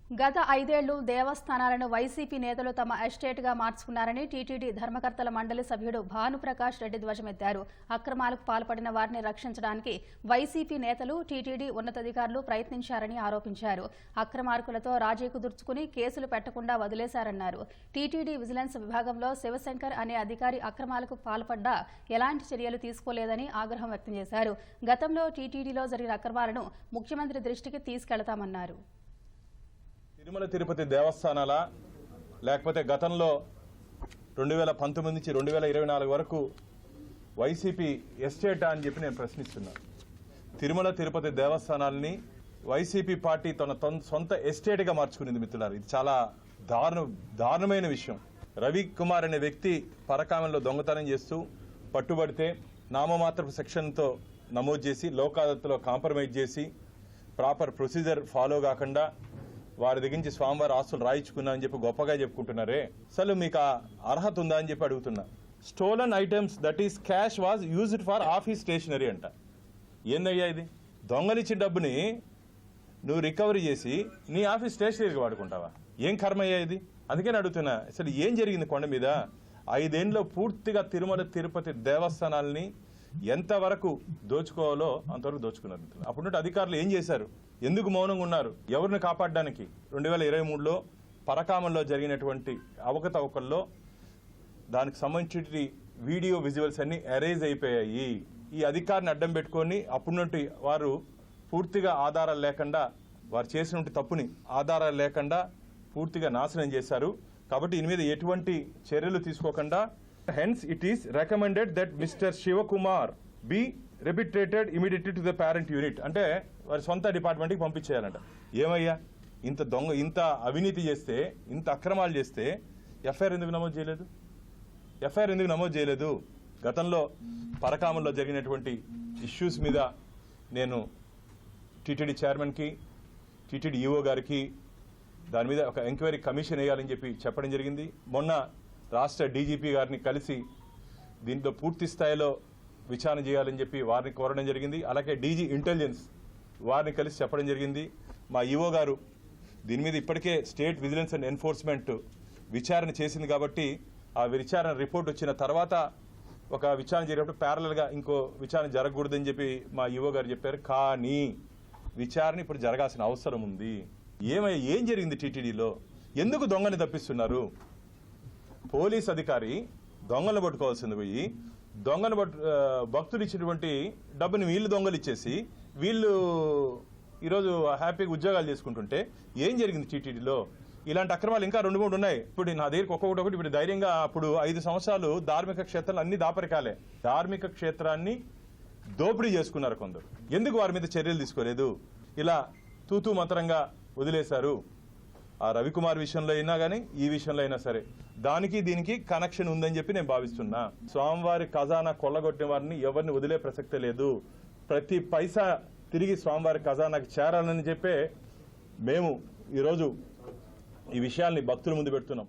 గత 5 ఏళ్లు దేవస్థానాలను వైసీపీ నేతలు తమ ఎస్టేట్గా మార్చుకున్నారని టీటీడీ ధర్మకర్తల మండలి సభ్యుడు భానుప్రకాష్ రెడ్డి ధ్వజమెత్తారు. అక్రమాలకు పాల్పడిన వారిని రక్షించడానికి వైసీపీ నేతలు, టీటీడీ ఉన్నతాధికారులు ప్రయత్నించారని ఆరోపించారు. అక్రమార్కులతో రాజీ కుదుర్చుకుని కేసులు పెట్టకుండా వదిలేశారన్నారు. టీటీడీ విజిలెన్స్ విభాగంలో శివశంకర్ అనే అధికారి అక్రమాలకు పాల్పడ్డా ఎలాంటి చర్యలు తీసుకోలేదని ఆగ్రహం వ్యక్తం చేశారు. గతంలో టీటీడీలో జరిగిన అక్రమాలను ముఖ్యమంత్రి దృష్టికి తీసుకెళ్తామన్నారు. తిరుమల తిరుపతి దేవస్థానాల లేకపోతే గతంలో 2019 నుంచి 2024 వరకు వైసీపీ ఎస్టేటా అని చెప్పి నేను ప్రశ్నిస్తున్నాను. తిరుమల తిరుపతి దేవస్థానాలని వైసీపీ పార్టీ తన సొంత ఎస్టేట్గా మార్చుకునేది మిత్రులారు. ఇది చాలా దారుణమైన విషయం. రవి కుమార్ అనే వ్యక్తి పరకామంలో దొంగతనం చేస్తూ పట్టుబడితే నామమాత్రపు సెక్షన్తో నమోదు చేసి లోక్ అదాలత్లో కాంప్రమైజ్ చేసి ప్రాపర్ ప్రొసీజర్ ఫాలో కాకుండా వారి దగ్గర నుంచి స్వామివారి ఆస్తులు రాయించుకున్నా అని చెప్పి గొప్పగా చెప్పుకుంటున్నారే, అసలు మీకు అర్హత ఉందా అని చెప్పి అడుగుతున్నా. Stolen items that is cash was used for office stationery అంట. ఏందయ్యా ఇది? దొంగలిచ్చిన డబ్బుని నువ్వు రికవరీ చేసి నీ ఆఫీస్ స్టేషనరీకి వాడుకుంటావా? ఏం కర్మయ్యా ఇది? అందుకని అడుగుతున్నా, అసలు ఏం జరిగింది కొండ మీద? 5 ఏళ్ళలో పూర్తిగా తిరుమల తిరుపతి దేవస్థానాలని ఎంతవరకు దోచుకోవాలో అంతవరకు దోచుకున్నారు. అప్పుడు అధికారులు ఏం చేశారు? ఎందుకు మౌనంగా ఉన్నారు? ఎవరిని కాపాడడానికి? 2023లో పరకామంలో జరిగినటువంటి అవకతవకల్లో దానికి సంబంధించి వీడియో విజువల్స్ అన్ని ఎరేజ్ అయిపోయాయి. ఈ అధికారిని అడ్డం పెట్టుకొని అప్పుడు వారు పూర్తిగా ఆధారాలు లేకుండా, వారు చేసినటువంటి తప్పుని ఆధారాలు లేకుండా పూర్తిగా నాశనం చేశారు. కాబట్టి దీని మీద ఎటువంటి చర్యలు తీసుకోకుండా hence it is recommended that Mr. Shivakumar be repatriated immediately to the parent unit. అంటే వారి సొంత డిపార్ట్మెంట్కి పంపించేయాలంట. ఏమయ్యా, ఇంత అవినీతి చేస్తే, ఇంత అక్రమాలు చేస్తే ఎఫ్ఐఆర్ ఎందుకు నమోదు చేయలేదు? గతంలో పరకామంలో జరిగినటువంటి ఇష్యూస్ మీద నేను టీటీడీ చైర్మన్కి, టీటీడీ ఈఓ గారికి దాని మీద ఒక ఎంక్వైరీ కమిషన్ వేయాలని చెప్పి చెప్పడం జరిగింది. మొన్న రాష్ట్ర డీజీపీ గారిని కలిసి దీంట్లో పూర్తి స్థాయిలో విచారణ చేయాలని చెప్పి వారిని కోరడం జరిగింది. అలాగే డీజీ ఇంటెలిజెన్స్ వారిని కలిసి చెప్పడం జరిగింది. మా ఈఓ గారు దీని మీద ఇప్పటికే స్టేట్ విజిలెన్స్ అండ్ ఎన్ఫోర్స్మెంట్ విచారణ చేసింది కాబట్టి ఆ విచారణ రిపోర్ట్ వచ్చిన తర్వాత ఒక విచారణ జరిగినప్పుడు ప్యారలల్గా ఇంకో విచారణ జరగకూడదని చెప్పి మా ఈఓ గారు చెప్పారు. కానీ విచారణ ఇప్పుడు జరగాల్సిన అవసరం ఉంది. ఏం జరిగింది టీటీడీలో? ఎందుకు దొంగని తప్పిస్తున్నారు? పోలీస్ అధికారి దొంగలను పట్టుకోవాల్సింది పోయి భక్తులు ఇచ్చినటువంటి డబ్బుని వీళ్ళు దొంగలు ఇచ్చేసి వీళ్ళు ఈరోజు హ్యాపీగా ఉద్యోగాలు చేసుకుంటుంటే ఏం జరిగింది టీటీడీలో? ఇలాంటి అక్రమాలు ఇంకా 2-3 ఉన్నాయి. ఇప్పుడు నా దగ్గరికి ఒక్కొక్కటి ఇప్పుడు ధైర్యంగా అప్పుడు 5 సంవత్సరాలు ధార్మిక క్షేత్రాలు అన్ని దాపరికాలే. ధార్మిక క్షేత్రాన్ని దోపిడీ చేసుకున్నారు కొందరు. ఎందుకు వారి మీద చర్యలు తీసుకోలేదు? ఇలా తూతూ మంత్రంగా వదిలేశారు. ఆ రవికుమార్ విషయంలో అయినా కానీ ఈ విషయంలో అయినా సరే దానికి దీనికి కనెక్షన్ ఉందని చెప్పి నేను భావిస్తున్నా. స్వామివారి ఖజానా కొల్లగొట్టిన వారిని ఎవరిని వదిలే ప్రసక్తే లేదు. ప్రతి పైసా తిరిగి స్వామివారి ఖజానాకి చేరాలని చెప్పే మేము ఈరోజు ఈ విషయాల్ని భక్తుల ముందు పెడుతున్నాం.